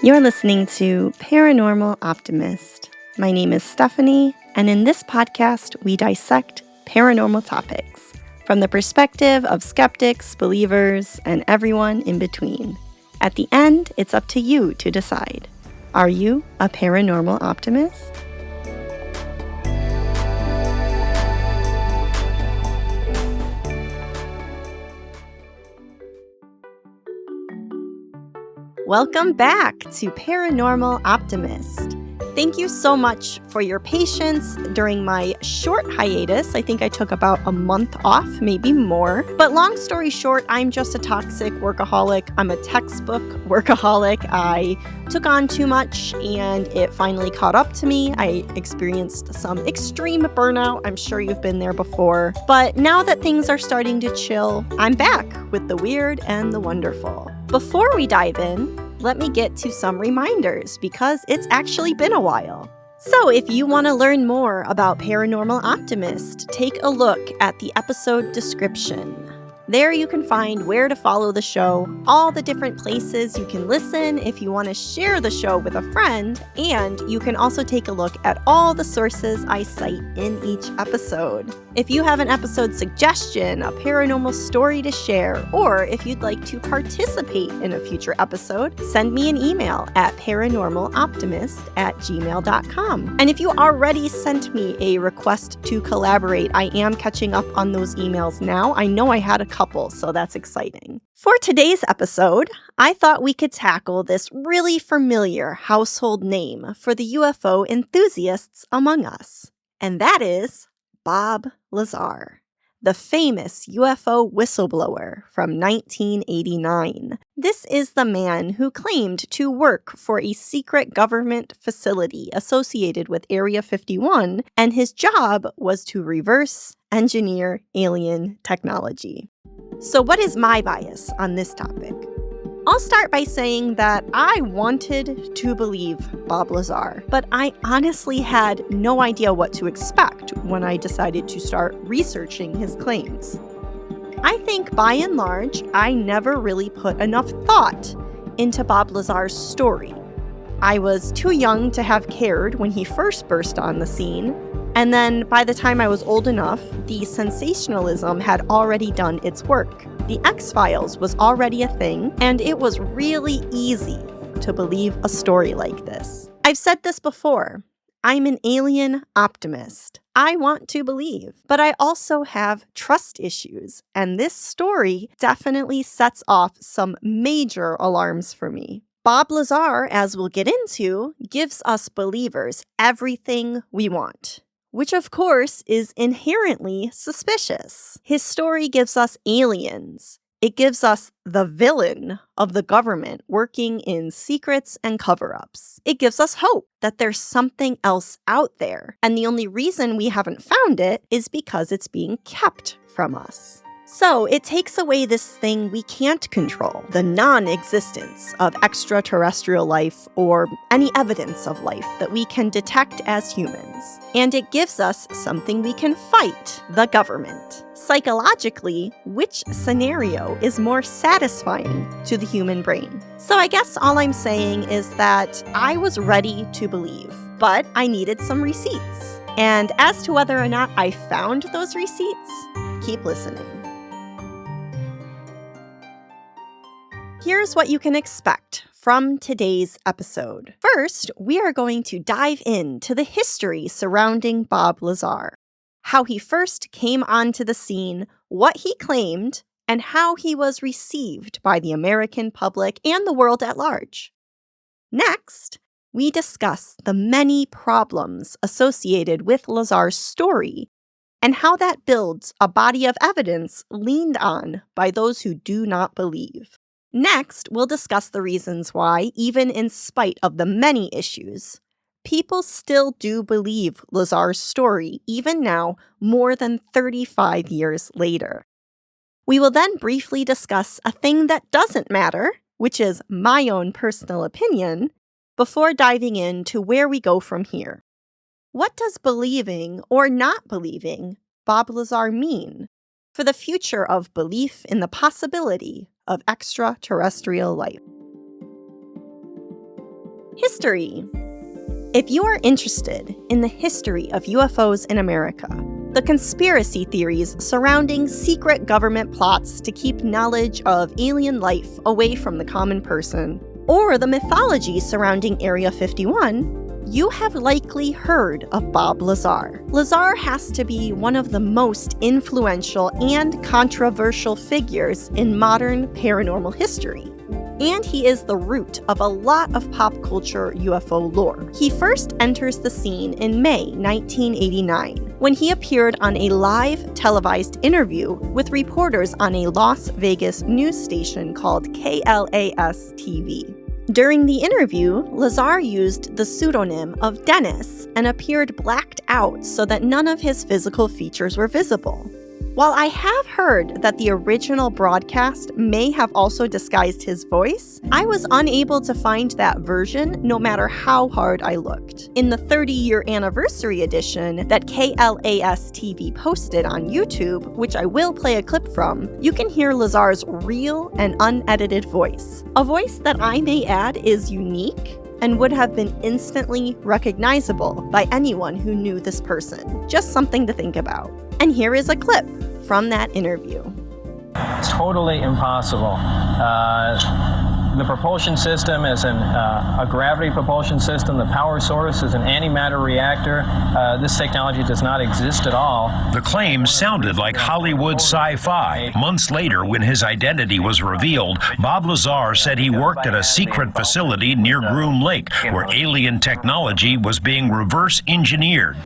You're listening to Paranormal Optimist. My name is Stephanie, and in this podcast, we dissect paranormal topics from the perspective of skeptics, believers, and everyone in between. At the end, it's up to you to decide. Are you a paranormal optimist? Welcome back to Paranormal Optimist. Thank you so much for your patience during my short hiatus. I think I took about a month off, maybe more. But long story short, I'm just a toxic workaholic. I'm a textbook workaholic. I took on too much and it finally caught up to me. I experienced some extreme burnout. I'm sure you've been there before. But now that things are starting to chill, I'm back with the weird and the wonderful. Before we dive in, let me get to some reminders because it's actually been a while. So if you want to learn more about Paranormal Optimist, take a look at the episode description. There you can find where to follow the show, all the different places you can listen if you want to share the show with a friend, and you can also take a look at all the sources I cite in each episode. If you have an episode suggestion, a paranormal story to share, or if you'd like to participate in a future episode, send me an email at paranormaloptimist@gmail.com. And if you already sent me a request to collaborate, I am catching up on those emails now. I know I had a couple, so that's exciting. For today's episode, I thought we could tackle this really familiar household name for the UFO enthusiasts among us, and that is Bob Lazar, the famous UFO whistleblower from 1989. This is the man who claimed to work for a secret government facility associated with Area 51, and his job was to reverse engineer alien technology. So what is my bias on this topic? I'll start by saying that I wanted to believe Bob Lazar, but I honestly had no idea what to expect when I decided to start researching his claims. I think by and large, I never really put enough thought into Bob Lazar's story. I was too young to have cared when he first burst on the scene, and then by the time I was old enough, the sensationalism had already done its work. The X-Files was already a thing, and it was really easy to believe a story like this. I've said this before. I'm an alien optimist. I want to believe, but I also have trust issues, and this story definitely sets off some major alarms for me. Bob Lazar, as we'll get into, gives us believers everything we want, which of course is inherently suspicious. His story gives us aliens. It gives us the villain of the government working in secrets and cover-ups. It gives us hope that there's something else out there, and the only reason we haven't found it is because it's being kept from us. So it takes away this thing we can't control, the non-existence of extraterrestrial life or any evidence of life that we can detect as humans. And it gives us something we can fight, the government. Psychologically, which scenario is more satisfying to the human brain? So I guess all I'm saying is that I was ready to believe, but I needed some receipts. And as to whether or not I found those receipts, keep listening. Here's what you can expect from today's episode. First, we are going to dive into the history surrounding Bob Lazar, how he first came onto the scene, what he claimed, and how he was received by the American public and the world at large. Next, we discuss the many problems associated with Lazar's story and how that builds a body of evidence leaned on by those who do not believe. Next, we'll discuss the reasons why, even in spite of the many issues, people still do believe Lazar's story, even now, more than 35 years later. We will then briefly discuss a thing that doesn't matter, which is my own personal opinion, before diving into where we go from here. What does believing or not believing Bob Lazar mean for the future of belief in the possibility of extraterrestrial life? History. If you are interested in the history of UFOs in America, the conspiracy theories surrounding secret government plots to keep knowledge of alien life away from the common person, or the mythology surrounding Area 51, you have likely heard of Bob Lazar. Lazar has to be one of the most influential and controversial figures in modern paranormal history. And he is the root of a lot of pop culture UFO lore. He first enters the scene in May 1989, when he appeared on a live televised interview with reporters on a Las Vegas news station called KLAS-TV. During the interview, Lazar used the pseudonym of Dennis and appeared blacked out so that none of his physical features were visible. While I have heard that the original broadcast may have also disguised his voice, I was unable to find that version no matter how hard I looked. In the 30-year anniversary edition that KLAS-TV posted on YouTube, which I will play a clip from, you can hear Lazar's real and unedited voice. A voice that I may add is unique and would have been instantly recognizable by anyone who knew this person. Just something to think about. And here is a clip from that interview. It's totally impossible. The propulsion system is a gravity propulsion system. The power source is an antimatter reactor. This technology does not exist at all. The claims sounded like Hollywood sci-fi. Months later, when his identity was revealed, Bob Lazar said he worked at a secret facility near Groom Lake, where alien technology was being reverse engineered.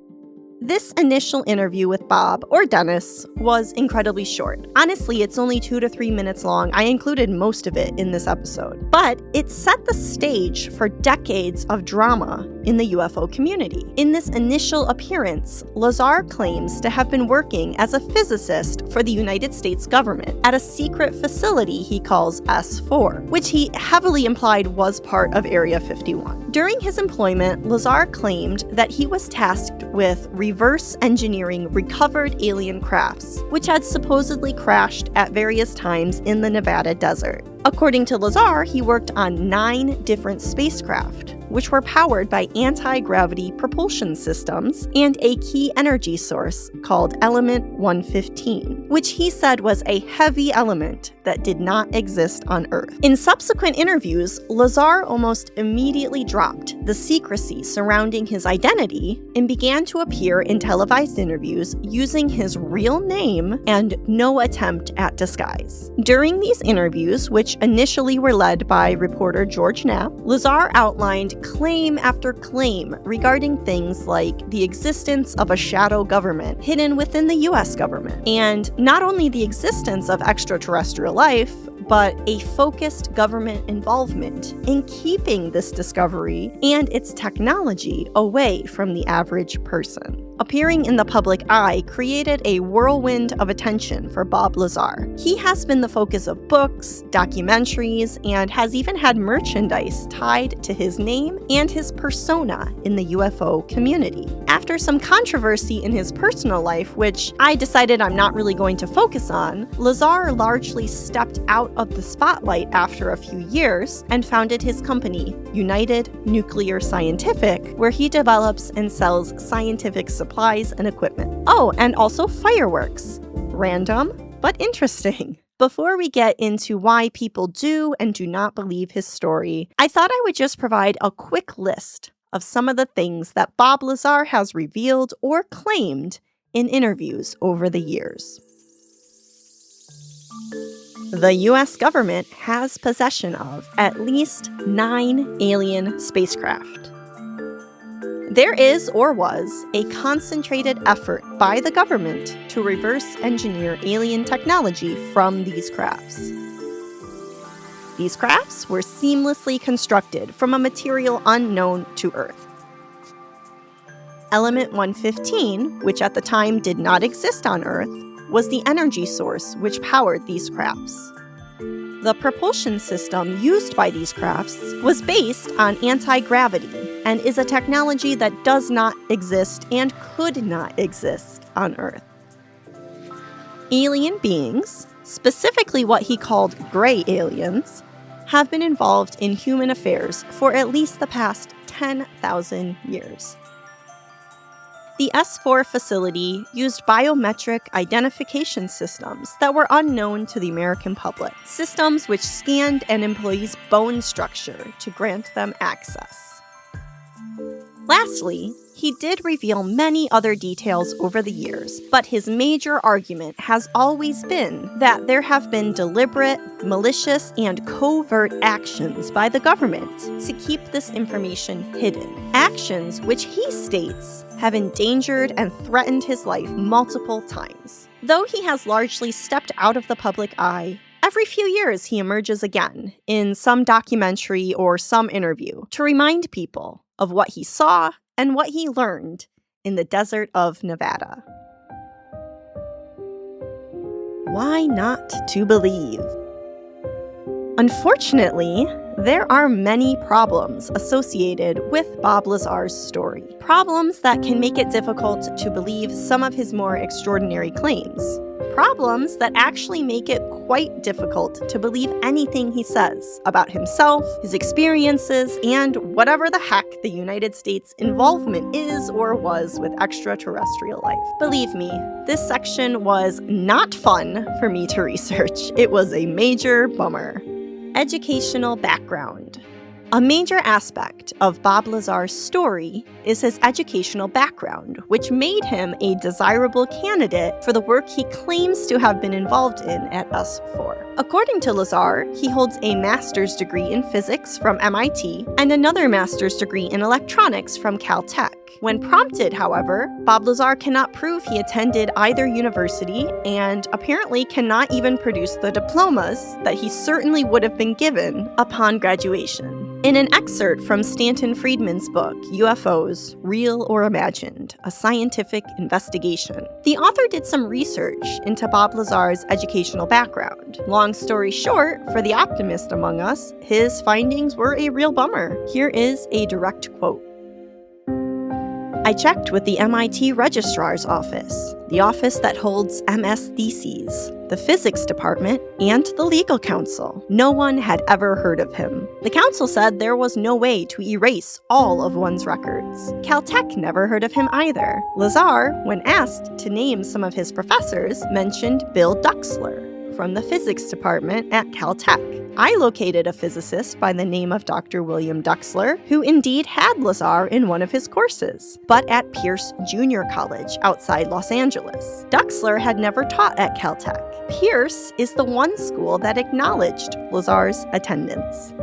This initial interview with Bob, or Dennis, was incredibly short. Honestly, it's only 2 to 3 minutes long. I included most of it in this episode. But it set the stage for decades of drama in the UFO community. In this initial appearance, Lazar claims to have been working as a physicist for the United States government at a secret facility he calls S4, which he heavily implied was part of Area 51. During his employment, Lazar claimed that he was tasked with reverse engineering recovered alien crafts, which had supposedly crashed at various times in the Nevada desert. According to Lazar, he worked on 9 different spacecraft, which were powered by anti-gravity propulsion systems and a key energy source called Element 115, which he said was a heavy element that did not exist on Earth. In subsequent interviews, Lazar almost immediately dropped the secrecy surrounding his identity and began to appear in televised interviews using his real name and no attempt at disguise. During these interviews, which initially were led by reporter George Knapp, Lazar outlined claim after claim regarding things like the existence of a shadow government hidden within the US government, and not only the existence of extraterrestrial life, but a focused government involvement in keeping this discovery and its technology away from the average person. Appearing in the public eye created a whirlwind of attention for Bob Lazar. He has been the focus of books, documentaries, and has even had merchandise tied to his name and his persona in the UFO community. After some controversy in his personal life, which I decided I'm not really going to focus on, Lazar largely stepped out of the spotlight after a few years and founded his company, United Nuclear Scientific, where he develops and sells scientific supplies and equipment. Oh, and also fireworks. Random, but interesting. Before we get into why people do and do not believe his story, I thought I would just provide a quick list of some of the things that Bob Lazar has revealed or claimed in interviews over the years. The US government has possession of at least 9 alien spacecraft. There is, or was, a concentrated effort by the government to reverse engineer alien technology from these crafts. These crafts were seamlessly constructed from a material unknown to Earth. Element 115, which at the time did not exist on Earth, was the energy source which powered these crafts. The propulsion system used by these crafts was based on anti-gravity and is a technology that does not exist and could not exist on Earth. Alien beings, specifically what he called gray aliens, have been involved in human affairs for at least the past 10,000 years. The S4 facility used biometric identification systems that were unknown to the American public, systems which scanned an employee's bone structure to grant them access. Lastly, he did reveal many other details over the years, but his major argument has always been that there have been deliberate, malicious, and covert actions by the government to keep this information hidden. Actions which he states have endangered and threatened his life multiple times. Though he has largely stepped out of the public eye, every few years he emerges again in some documentary or some interview to remind people of what he saw and what he learned in the desert of Nevada. Why not to believe? Unfortunately, there are many problems associated with Bob Lazar's story. Problems that can make it difficult to believe some of his more extraordinary claims. Problems that actually make it quite difficult to believe anything he says about himself, his experiences, and whatever the heck the United States' involvement is or was with extraterrestrial life. Believe me, this section was not fun for me to research. It was a major bummer. Educational background. A major aspect of Bob Lazar's story is his educational background, which made him a desirable candidate for the work he claims to have been involved in at S4. According to Lazar, he holds a master's degree in physics from MIT and another master's degree in electronics from Caltech. When prompted, however, Bob Lazar cannot prove he attended either university and apparently cannot even produce the diplomas that he certainly would have been given upon graduation. In an excerpt from Stanton Friedman's book, UFOs, Real or Imagined, A Scientific Investigation, the author did some research into Bob Lazar's educational background. Long story short, for the optimist among us, his findings were a real bummer. Here is a direct quote. I checked with the MIT Registrar's Office, the office that holds MS theses, the physics department, and the legal counsel. No one had ever heard of him. The counsel said there was no way to erase all of one's records. Caltech never heard of him either. Lazar, when asked to name some of his professors, mentioned Bill Duxler from the physics department at Caltech. I located a physicist by the name of Dr. William Duxler, who indeed had Lazar in one of his courses, but at Pierce Junior College outside Los Angeles. Duxler had never taught at Caltech. Pierce is the one school that acknowledged Lazar's attendance.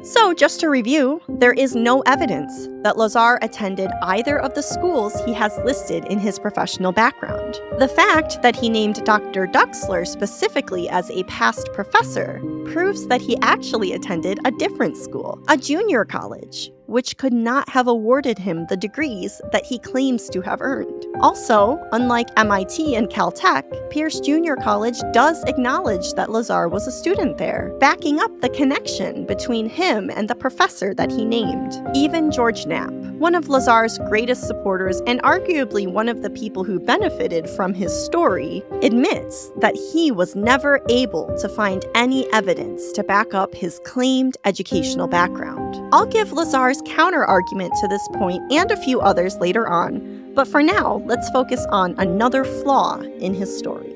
So, just to review, there is no evidence that Lazar attended either of the schools he has listed in his professional background. The fact that he named Dr. Duxler specifically as a past professor proves that he actually attended a different school, a junior college, which could not have awarded him the degrees that he claims to have earned. Also, unlike MIT and Caltech, Pierce Junior College does acknowledge that Lazar was a student there, backing up the connection between him and the professor that he named. Even George Knapp, one of Lazar's greatest supporters and arguably one of the people who benefited from his story, admits that he was never able to find any evidence to back up his claimed educational background. I'll give Lazar's counter-argument to this point and a few others later on, but for now, let's focus on another flaw in his story.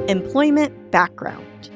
Employment background.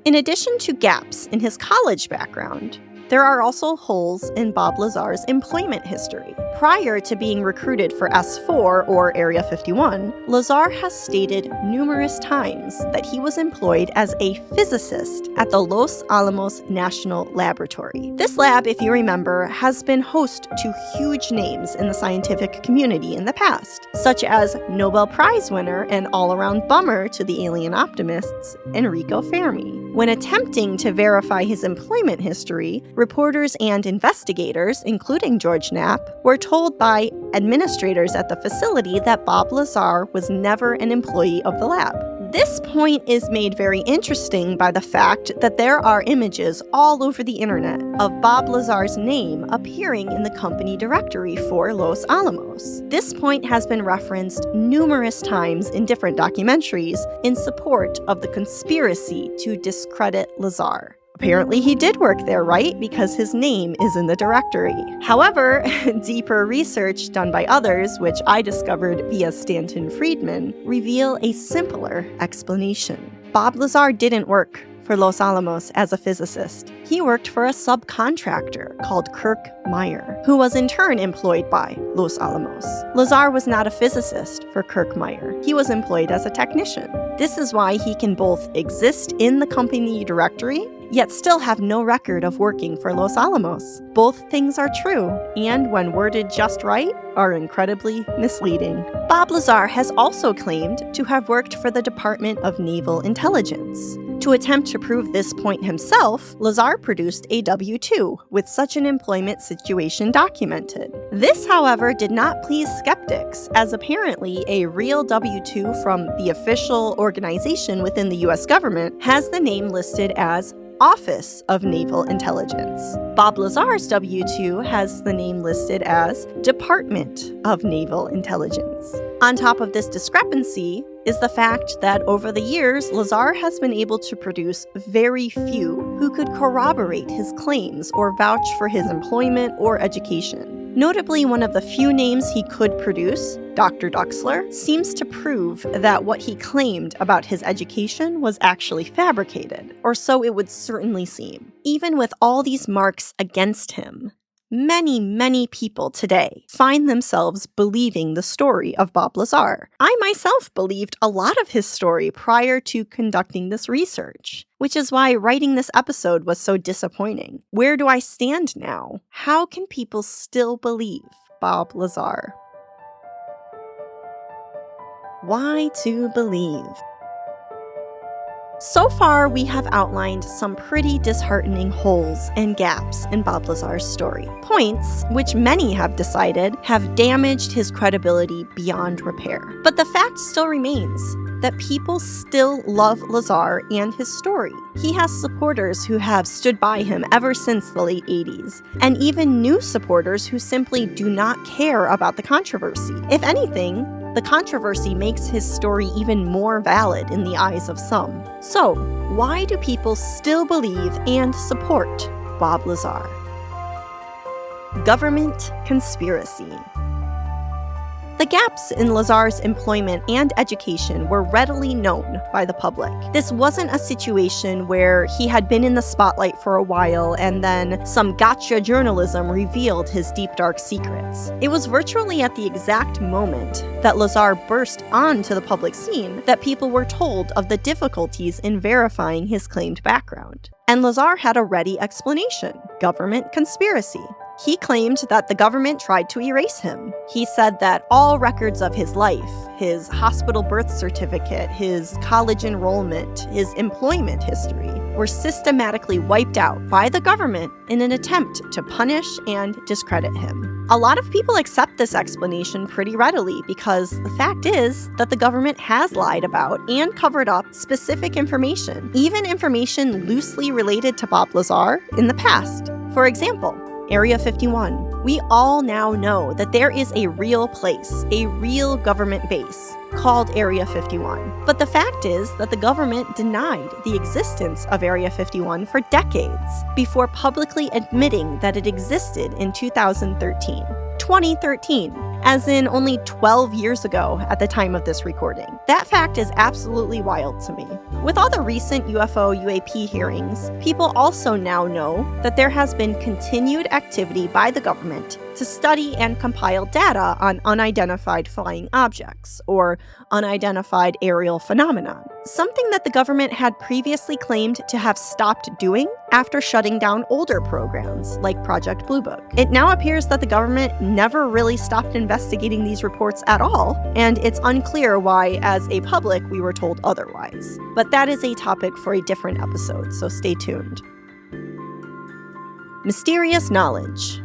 In addition to gaps in his college background, there are also holes in Bob Lazar's employment history. Prior to being recruited for S4 or Area 51, Lazar has stated numerous times that he was employed as a physicist at the Los Alamos National Laboratory. This lab, if you remember, has been host to huge names in the scientific community in the past, such as Nobel Prize winner and all-around bummer to the alien optimists, Enrico Fermi. When attempting to verify his employment history, reporters and investigators, including George Knapp, were told by administrators at the facility that Bob Lazar was never an employee of the lab. This point is made very interesting by the fact that there are images all over the internet of Bob Lazar's name appearing in the company directory for Los Alamos. This point has been referenced numerous times in different documentaries in support of the conspiracy to discredit Lazar. Apparently he did work there, right? Because his name is in the directory. However, deeper research done by others, which I discovered via Stanton Friedman, reveal a simpler explanation. Bob Lazar didn't work for Los Alamos as a physicist. He worked for a subcontractor called Kirk Meyer, who was in turn employed by Los Alamos. Lazar was not a physicist for Kirk Meyer. He was employed as a technician. This is why he can both exist in the company directory, yet still have no record of working for Los Alamos. Both things are true, and when worded just right, are incredibly misleading. Bob Lazar has also claimed to have worked for the Department of Naval Intelligence. To attempt to prove this point himself, Lazar produced a W-2 with such an employment situation documented. This, however, did not please skeptics, as apparently a real W-2 from the official organization within the US government has the name listed as Office of Naval Intelligence. Bob Lazar's W-2 has the name listed as Department of Naval Intelligence. On top of this discrepancy is the fact that over the years, Lazar has been able to produce very few who could corroborate his claims or vouch for his employment or education. Notably, one of the few names he could produce, Dr. Duxler, seems to prove that what he claimed about his education was actually fabricated, or so it would certainly seem. Even with all these marks against him, many people today find themselves believing the story of Bob Lazar. I myself believed a lot of his story prior to conducting this research, which is why writing this episode was so disappointing. Where do I stand now? How can people still believe Bob Lazar? Why to believe? So far, we have outlined some pretty disheartening holes and gaps in Bob Lazar's story. Points which many have decided have damaged his credibility beyond repair. But the fact still remains that people still love Lazar and his story. He has supporters who have stood by him ever since the late 80s, and even new supporters who simply do not care about the controversy. If anything, the controversy makes his story even more valid in the eyes of some. So, why do people still believe and support Bob Lazar? Government conspiracy. The gaps in Lazar's employment and education were readily known by the public. This wasn't a situation where he had been in the spotlight for a while and then some gotcha journalism revealed his deep dark secrets. It was virtually at the exact moment that Lazar burst onto the public scene that people were told of the difficulties in verifying his claimed background. And Lazar had a ready explanation: government conspiracy. He claimed that the government tried to erase him. He said that all records of his life, his hospital birth certificate, his college enrollment, his employment history, were systematically wiped out by the government in an attempt to punish and discredit him. A lot of people accept this explanation pretty readily because the fact is that the government has lied about and covered up specific information, even information loosely related to Bob Lazar in the past. For example, Area 51. We all now know that there is a real place, a real government base, called Area 51. But the fact is that the government denied the existence of Area 51 for decades before publicly admitting that it existed in 2013. 2013, as in only 12 years ago at the time of this recording. That fact is absolutely wild to me. With all the recent UFO/UAP hearings, people also now know that there has been continued activity by the government to study and compile data on unidentified flying objects, or unidentified aerial phenomenon, something that the government had previously claimed to have stopped doing after shutting down older programs like Project Blue Book. It now appears that the government never really stopped investigating these reports at all, and it's unclear why, as a public, we were told otherwise. But that is a topic for a different episode, so stay tuned. Mysterious knowledge.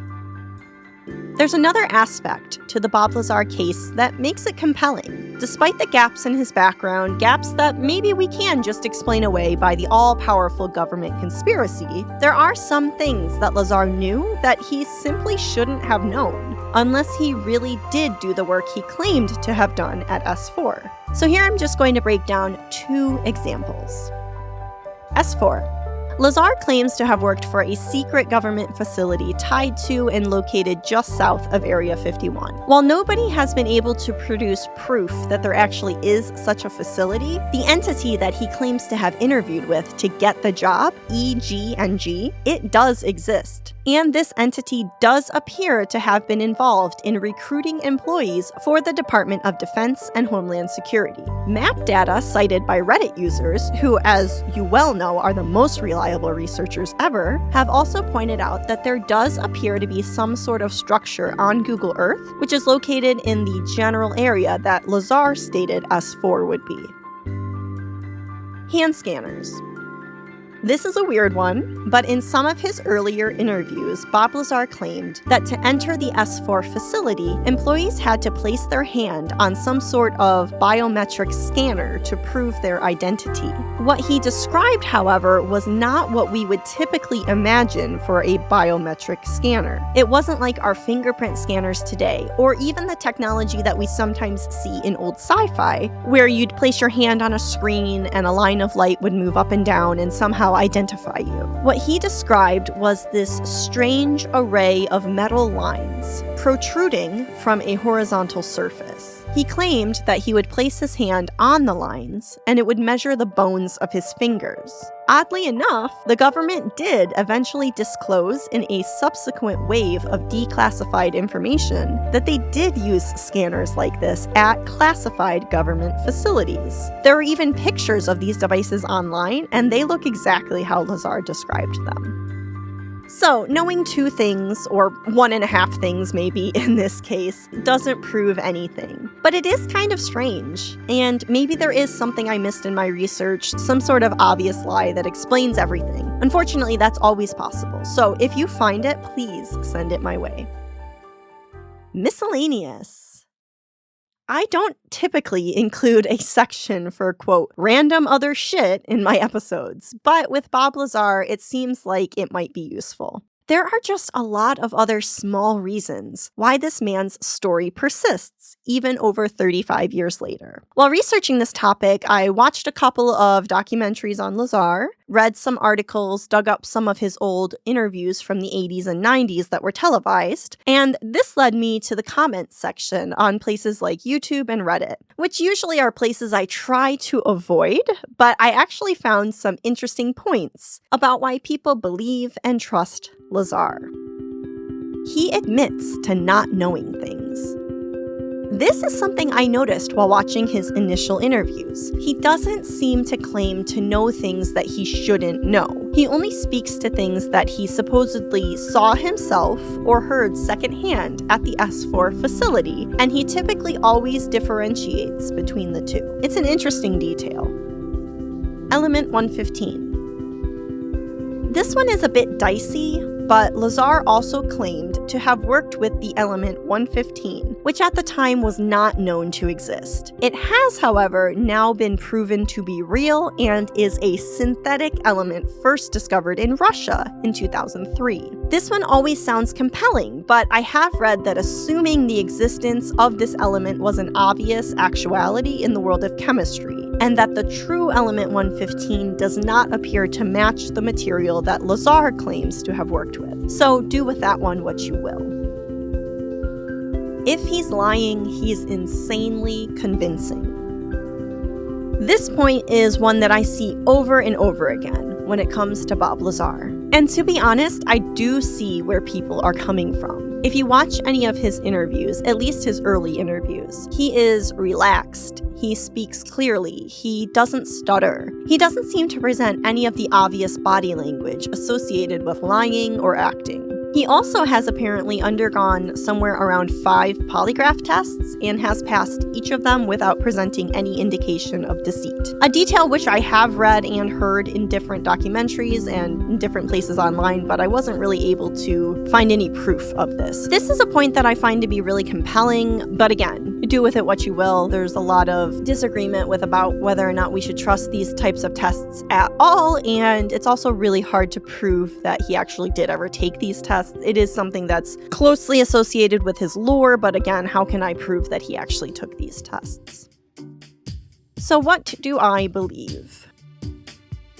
There's another aspect to the Bob Lazar case that makes it compelling. Despite the gaps in his background, gaps that maybe we can just explain away by the all-powerful government conspiracy, there are some things that Lazar knew that he simply shouldn't have known, unless he really did do the work he claimed to have done at S4. So here I'm just going to break down 2 examples. S4. Lazar claims to have worked for a secret government facility tied to and located just south of Area 51. While nobody has been able to produce proof that there actually is such a facility, the entity that he claims to have interviewed with to get the job, EG&G, it does exist. And this entity does appear to have been involved in recruiting employees for the Department of Defense and Homeland Security. Map data cited by Reddit users, who, as you well know, are the most reliable researchers ever, have also pointed out that there does appear to be some sort of structure on Google Earth, which is located in the general area that Lazar stated S4 would be. Hand scanners. This is a weird one, but in some of his earlier interviews, Bob Lazar claimed that to enter the S4 facility, employees had to place their hand on some sort of biometric scanner to prove their identity. What he described, however, was not what we would typically imagine for a biometric scanner. It wasn't like our fingerprint scanners today, or even the technology that we sometimes see in old sci-fi, where you'd place your hand on a screen and a line of light would move up and down and somehow identify you. What he described was this strange array of metal lines protruding from a horizontal surface. He claimed that he would place his hand on the lines and it would measure the bones of his fingers. Oddly enough, the government did eventually disclose in a subsequent wave of declassified information that they did use scanners like this at classified government facilities. There are even pictures of these devices online, and they look exactly how Lazar described them. So, knowing 2 things, or 1.5 things maybe in this case, doesn't prove anything. But it is kind of strange, and maybe there is something I missed in my research, some sort of obvious lie that explains everything. Unfortunately, that's always possible, so if you find it, please send it my way. Miscellaneous. I don't typically include a section for, quote, random other shit in my episodes, but with Bob Lazar, it seems like it might be useful. There are just a lot of other small reasons why this man's story persists, even over 35 years later. While researching this topic, I watched a couple of documentaries on Lazar, read some articles, dug up some of his old interviews from the 80s and 90s that were televised, and this led me to the comments section on places like YouTube and Reddit, which usually are places I try to avoid, but I actually found some interesting points about why people believe and trust Lazar. He admits to not knowing things. This is something I noticed while watching his initial interviews. He doesn't seem to claim to know things that he shouldn't know. He only speaks to things that he supposedly saw himself or heard secondhand at the S4 facility, and he typically always differentiates between the 2. It's an interesting detail. Element 115. This one is a bit dicey, but Lazar also claimed to have worked with the element 115, which at the time was not known to exist. It has, however, now been proven to be real and is a synthetic element first discovered in Russia in 2003. This one always sounds compelling, but I have read that assuming the existence of this element was an obvious actuality in the world of chemistry, and that the true element 115 does not appear to match the material that Lazar claims to have worked with. So do with that one what you will. If he's lying, he's insanely convincing. This point is one that I see over and over again when it comes to Bob Lazar. And to be honest, I do see where people are coming from. If you watch any of his interviews, at least his early interviews, he is relaxed. He speaks clearly. He doesn't stutter. He doesn't seem to present any of the obvious body language associated with lying or acting. He also has apparently undergone somewhere around 5 polygraph tests and has passed each of them without presenting any indication of deceit. A detail which I have read and heard in different documentaries and in different places online, but I wasn't really able to find any proof of this. This is a point that I find to be really compelling, but again, do with it what you will. There's a lot of disagreement with about whether or not we should trust these types of tests at all, and it's also really hard to prove that he actually did ever take these tests. It is something that's closely associated with his lore, but again, how can I prove that he actually took these tests? So what do I believe?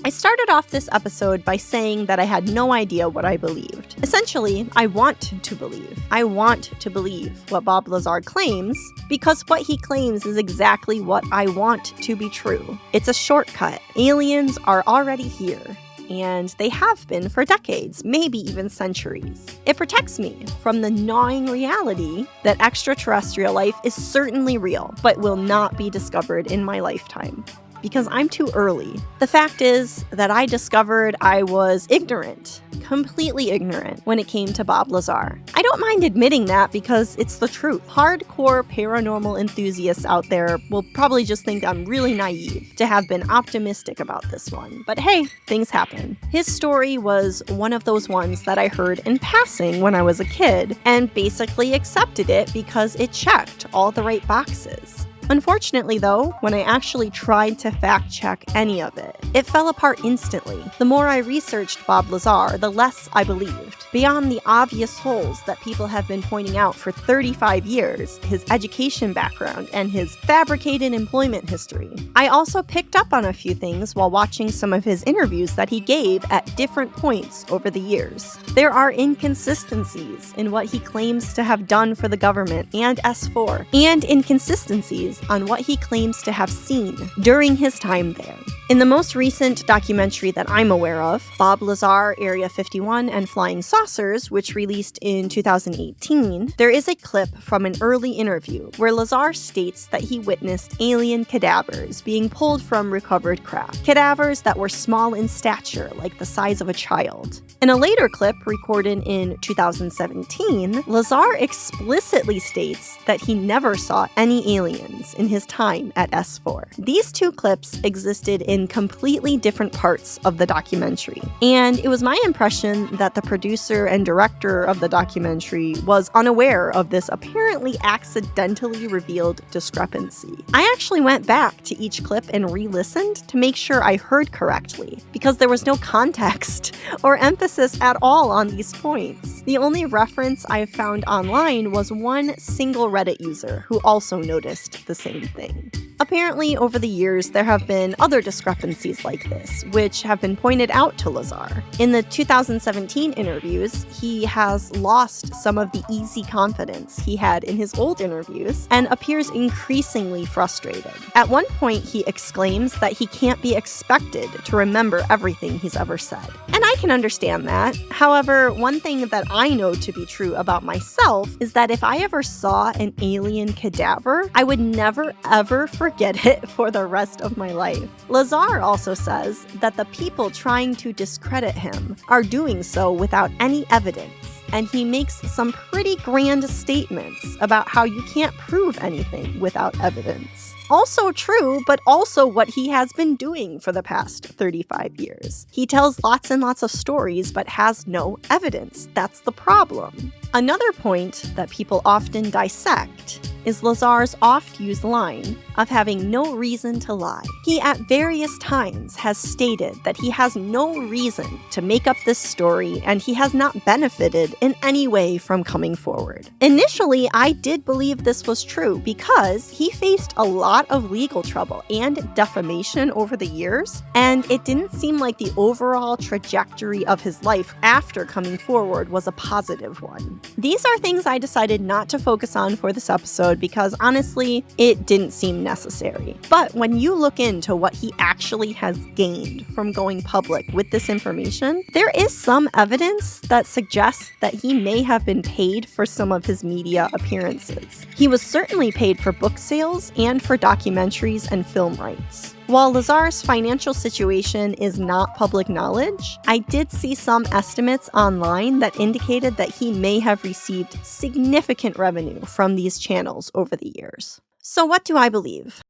I started off this episode by saying that I had no idea what I believed. Essentially, I want to believe. I want to believe what Bob Lazar claims because what he claims is exactly what I want to be true. It's a shortcut. Aliens are already here, and they have been for decades, maybe even centuries. It protects me from the gnawing reality that extraterrestrial life is certainly real, but will not be discovered in my lifetime. Because I'm too early. The fact is that I discovered I was ignorant, completely ignorant, when it came to Bob Lazar. I don't mind admitting that because it's the truth. Hardcore paranormal enthusiasts out there will probably just think I'm really naive to have been optimistic about this one. But hey, things happen. His story was one of those ones that I heard in passing when I was a kid and basically accepted it because it checked all the right boxes. Unfortunately, though, when I actually tried to fact-check any of it, it fell apart instantly. The more I researched Bob Lazar, the less I believed. Beyond the obvious holes that people have been pointing out for 35 years, his education background and his fabricated employment history, I also picked up on a few things while watching some of his interviews that he gave at different points over the years. There are inconsistencies in what he claims to have done for the government and S4, and inconsistencies on what he claims to have seen during his time there. In the most recent documentary that I'm aware of, Bob Lazar, Area 51 and Flying Saucers, which released in 2018, there is a clip from an early interview where Lazar states that he witnessed alien cadavers being pulled from recovered craft. Cadavers that were small in stature, like the size of a child. In a later clip recorded in 2017, Lazar explicitly states that he never saw any aliens in his time at S4. These two clips existed in completely different parts of the documentary, and it was my impression that the producer and director of the documentary was unaware of this apparently accidentally revealed discrepancy. I actually went back to each clip and re-listened to make sure I heard correctly, because there was no context or emphasis at all on these points. The only reference I found online was one single Reddit user who also noticed the same thing. Apparently, over the years, there have been other discrepancies like this, which have been pointed out to Lazar. In the 2017 interviews, he has lost some of the easy confidence he had in his old interviews and appears increasingly frustrated. At one point, he exclaims that he can't be expected to remember everything he's ever said. And I can understand that. However, one thing that I know to be true about myself is that if I ever saw an alien cadaver, I would never ever forget it for the rest of my life. Lazar also says that the people trying to discredit him are doing so without any evidence, and he makes some pretty grand statements about how you can't prove anything without evidence. Also true, but also what he has been doing for the past 35 years. He tells lots and lots of stories, but has no evidence. That's the problem. Another point that people often dissect is Lazar's oft-used line of having no reason to lie. He at various times has stated that he has no reason to make up this story and he has not benefited in any way from coming forward. Initially, I did believe this was true because he faced a lot of legal trouble and defamation over the years, and it didn't seem like the overall trajectory of his life after coming forward was a positive one. These are things I decided not to focus on for this episode because honestly, it didn't seem necessary. But when you look into what he actually has gained from going public with this information, there is some evidence that suggests that he may have been paid for some of his media appearances. He was certainly paid for book sales and for documentaries and film rights. While Lazar's financial situation is not public knowledge, I did see some estimates online that indicated that he may have received significant revenue from these channels over the years. So what do I believe?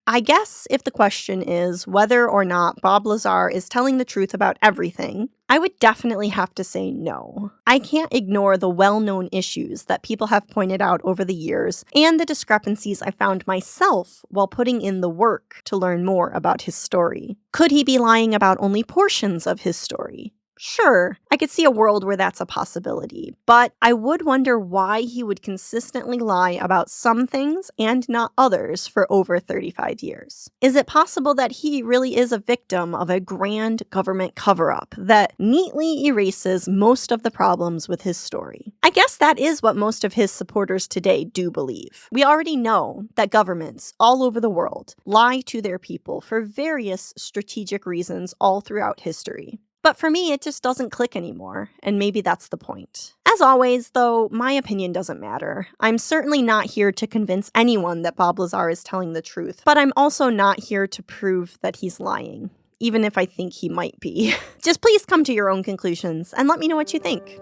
I guess if the question is whether or not Bob Lazar is telling the truth about everything, I would definitely have to say no. I can't ignore the well-known issues that people have pointed out over the years and the discrepancies I found myself while putting in the work to learn more about his story. Could he be lying about only portions of his story? Sure, I could see a world where that's a possibility, but I would wonder why he would consistently lie about some things and not others for over 35 years. Is it possible that he really is a victim of a grand government cover-up that neatly erases most of the problems with his story? I guess that is what most of his supporters today do believe. We already know that governments all over the world lie to their people for various strategic reasons all throughout history. But for me, it just doesn't click anymore, and maybe that's the point. As always, though, my opinion doesn't matter. I'm certainly not here to convince anyone that Bob Lazar is telling the truth, but I'm also not here to prove that he's lying, even if I think he might be. Just please come to your own conclusions and let me know what you think.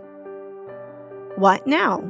What now?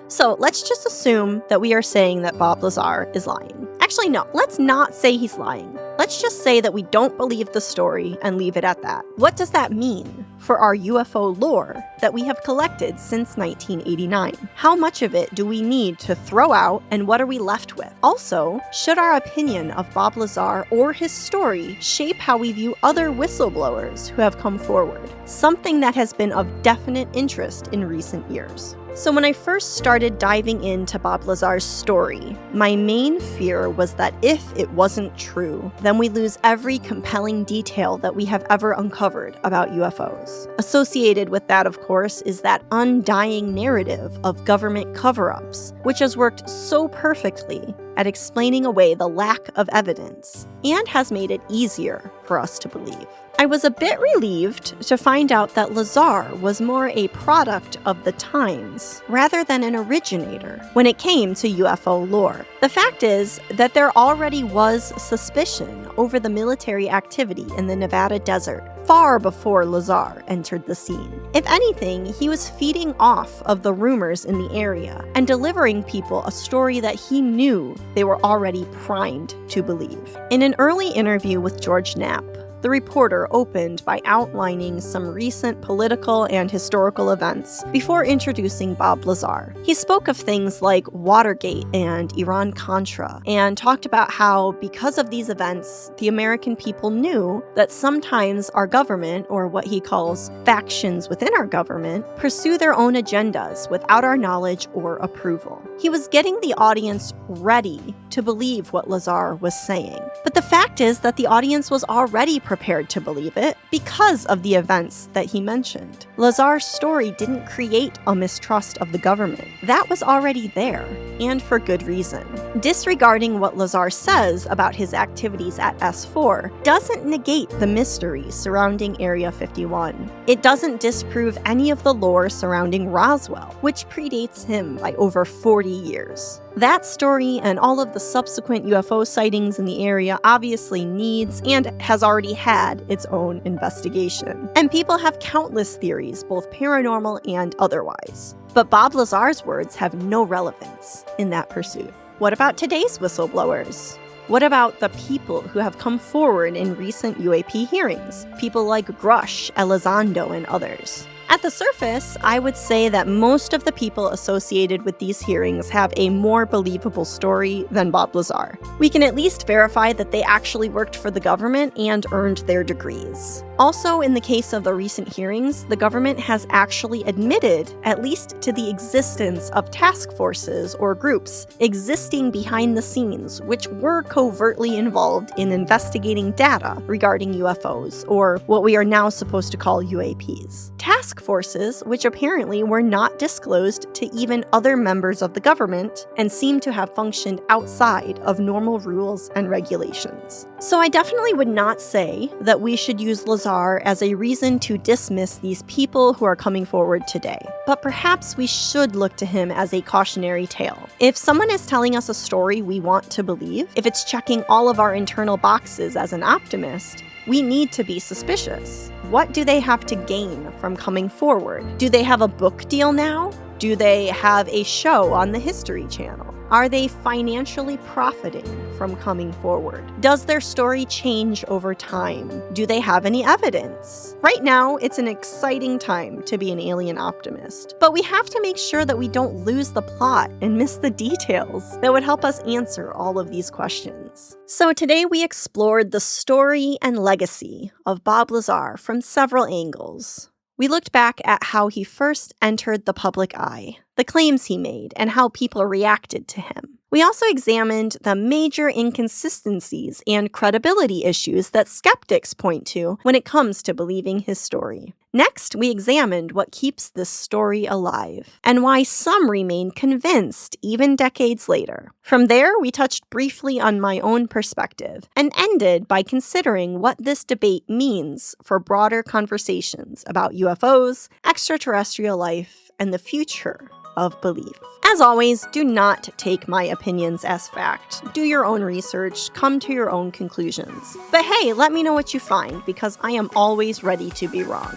So let's just assume that we are saying that Bob Lazar is lying. Actually, no, let's not say he's lying. Let's just say that we don't believe the story and leave it at that. What does that mean for our UFO lore that we have collected since 1989? How much of it do we need to throw out, and what are we left with? Also, should our opinion of Bob Lazar or his story shape how we view other whistleblowers who have come forward? Something that has been of definite interest in recent years. So when I first started diving into Bob Lazar's story, my main fear was that if it wasn't true, then we lose every compelling detail that we have ever uncovered about UFOs. Associated with that, of course, is that undying narrative of government cover-ups, which has worked so perfectly at explaining away the lack of evidence and has made it easier for us to believe. I was a bit relieved to find out that Lazar was more a product of the times rather than an originator when it came to UFO lore. The fact is that there already was suspicion over the military activity in the Nevada desert far before Lazar entered the scene. If anything, he was feeding off of the rumors in the area and delivering people a story that he knew they were already primed to believe. In an early interview with George Knapp, the reporter opened by outlining some recent political and historical events before introducing Bob Lazar. He spoke of things like Watergate and Iran-Contra, and talked about how, because of these events, the American people knew that sometimes our government, or what he calls factions within our government, pursue their own agendas without our knowledge or approval. He was getting the audience ready to believe what Lazar was saying. But the fact is that the audience was already prepared to believe it because of the events that he mentioned. Lazar's story didn't create a mistrust of the government. That was already there, and for good reason. Disregarding what Lazar says about his activities at S4 doesn't negate the mystery surrounding Area 51. It doesn't disprove any of the lore surrounding Roswell, which predates him by over 40 years. That story and all of the subsequent UFO sightings in the area obviously needs and has already had its own investigation. And people have countless theories, both paranormal and otherwise. But Bob Lazar's words have no relevance in that pursuit. What about today's whistleblowers? What about the people who have come forward in recent UAP hearings? People like Grush, Elizondo, and others. At the surface, I would say that most of the people associated with these hearings have a more believable story than Bob Lazar. We can at least verify that they actually worked for the government and earned their degrees. Also, in the case of the recent hearings, the government has actually admitted, at least to the existence of task forces or groups existing behind the scenes, which were covertly involved in investigating data regarding UFOs, or what we are now supposed to call UAPs. Task forces, which apparently were not disclosed to even other members of the government and seem to have functioned outside of normal rules and regulations. So I definitely would not say that we should use Lazar Lazar as a reason to dismiss these people who are coming forward today. But perhaps we should look to him as a cautionary tale. If someone is telling us a story we want to believe, if it's checking all of our internal boxes as an optimist, we need to be suspicious. What do they have to gain from coming forward? Do they have a book deal now? Do they have a show on the History Channel? Are they financially profiting from coming forward? Does their story change over time? Do they have any evidence? Right now, it's an exciting time to be an alien optimist, but we have to make sure that we don't lose the plot and miss the details that would help us answer all of these questions. So today we explored the story and legacy of Bob Lazar from several angles. We looked back at how he first entered the public eye, the claims he made, and how people reacted to him. We also examined the major inconsistencies and credibility issues that skeptics point to when it comes to believing his story. Next, we examined what keeps this story alive, and why some remain convinced even decades later. From there, we touched briefly on my own perspective, and ended by considering what this debate means for broader conversations about UFOs, extraterrestrial life, and the future of belief. As always, do not take my opinions as fact. Do your own research, come to your own conclusions. But hey, let me know what you find, because I am always ready to be wrong.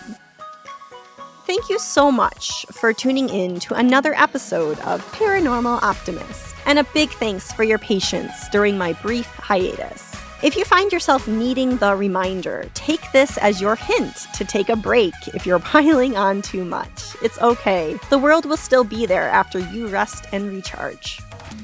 Thank you so much for tuning in to another episode of Paranormal Optimist, and a big thanks for your patience during my brief hiatus. If you find yourself needing the reminder, take this as your hint to take a break if you're piling on too much. It's okay. The world will still be there after you rest and recharge.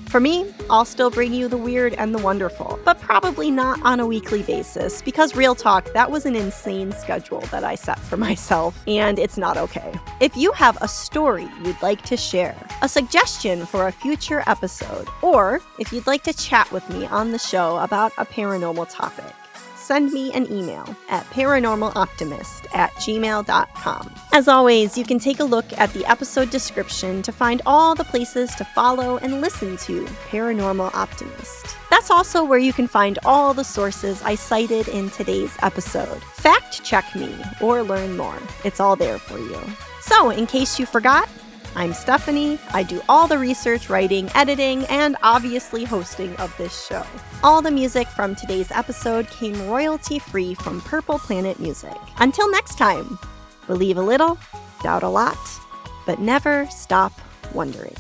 For me, I'll still bring you the weird and the wonderful, but probably not on a weekly basis, because real talk, that was an insane schedule that I set for myself, and it's not okay. If you have a story you'd like to share, a suggestion for a future episode, or if you'd like to chat with me on the show about a paranormal topic, send me an email at paranormaloptimist@gmail.com. As always, you can take a look at the episode description to find all the places to follow and listen to Paranormal Optimist. That's also where you can find all the sources I cited in today's episode. Fact check me or learn more. It's all there for you. So, in case you forgot, I'm Stephanie. I do all the research, writing, editing, and obviously hosting of this show. All the music from today's episode came royalty-free from Purple Planet Music. Until next time, believe a little, doubt a lot, but never stop wondering.